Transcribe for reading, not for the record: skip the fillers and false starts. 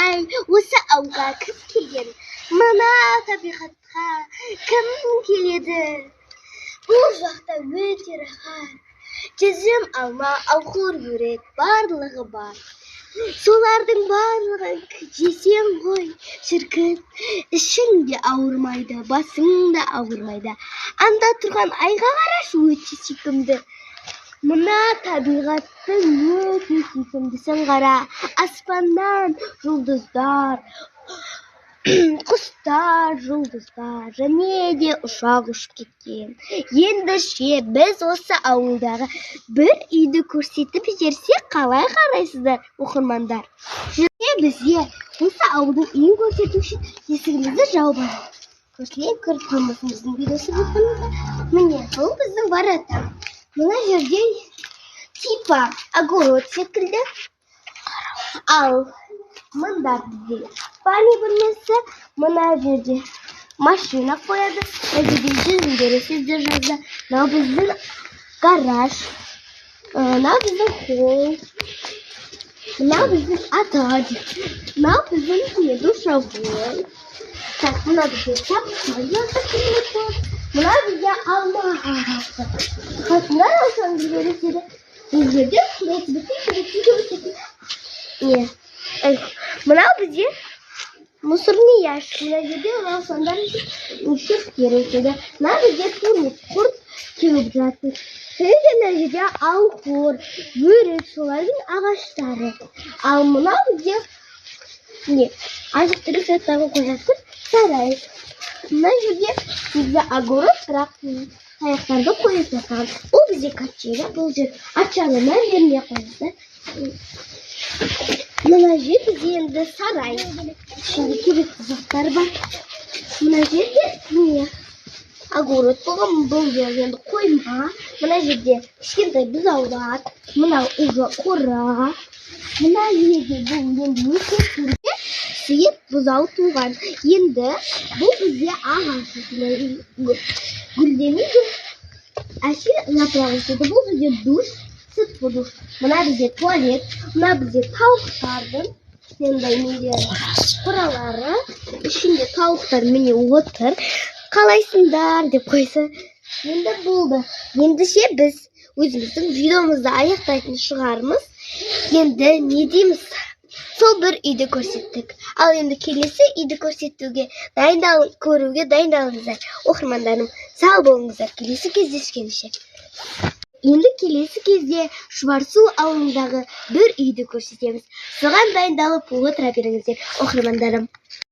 Ай, осы ауылға кім келген? Мына табиғатқа кім келеді? Бұл жақта өте рахат. Жүзім, алма, ауқыр, өрік барлығы бар. Солардың барлығын жесең ғой, шіркін, ішің де ауырмайды, басың да ауырмайды. Анда тұрған айға қарашы, өте сүйкімді. Мына табиғаттың өте сүйкімдісін қара. Аспаннан жұлдыздар, құстар, жұлдыздар, және де ұшақ ұшып кеткен. Ендеше біз осы ауылдағы бір үйді көрсетіп жіберсек, қалай қарайсыздар, оқырмандар? Және бізге осы ауылдың үйін көрсету үшін есігімізді жауып алайық. Көріп қалмасын біздің видеосы болғанымызда. Міне, бұл біздің ворota. Мына жерде типа огород секілді. Ал мында бізде спальня бөлмесі, мына жерде машина қояды. Мына жерде жүзімдері сіздер жазды. Мынау біздің гараж. Мынау біздің холл. Мынау біздің атад. Мынау біздің душевой. Так, мына бізде тапсырма. Мына бізде алма ағасы. Қасында раушан гүлдері седі. Бұл жерде мынау бізде мусорный ящик. Мына жерде раушандар шөптері седі. Мына бізде туалет, құрт кеуіп жатыр. Мына жерде ауқыр, өрік, солардың ағаштары. Ал мынау бізде азық-түлік заттарын қоятын сарай. Мына жерде бізде огород, бірақ аяқтарды қойып жатқан. Бұл бізде качеля, бұл жер атшалына бермей қойды. Мына жер бізде енді сарай. Ішінде керекті заттар бар. Мына жерде огород болған, бұл жер енді қойма. Мына жерде кішкентай бұзаулар, мына уже қора. Мына жерде бұл енді өте сүйіп бұзау туған. Енді бұл бізде ағашы гүлдемейді. Әшір напрағы седі. Бұл бізде душ, сыртқы душ. Мына бізде туалет. Мына бізде тауықтардың қоралары. Ішінде тауықтар міне отыр. Қалайсыңдар деп қойса. Енді болды. Ендіше біз өзіміздің видеомызды аяқтайтын шығармыз. Енді не дейміз? Сол бір үйді көрсеттік. Ал енді келесі үйді көрсетуге көруге дайындалыңыздар. Оқырмандарым, сау болыңыздар. Келесі кездескенше. Енді келесі кезде Шұбарсу ауылындағы бір үйді көрсетеміз. Соған дайындалып отыра беріңіздер, оқырмандарым.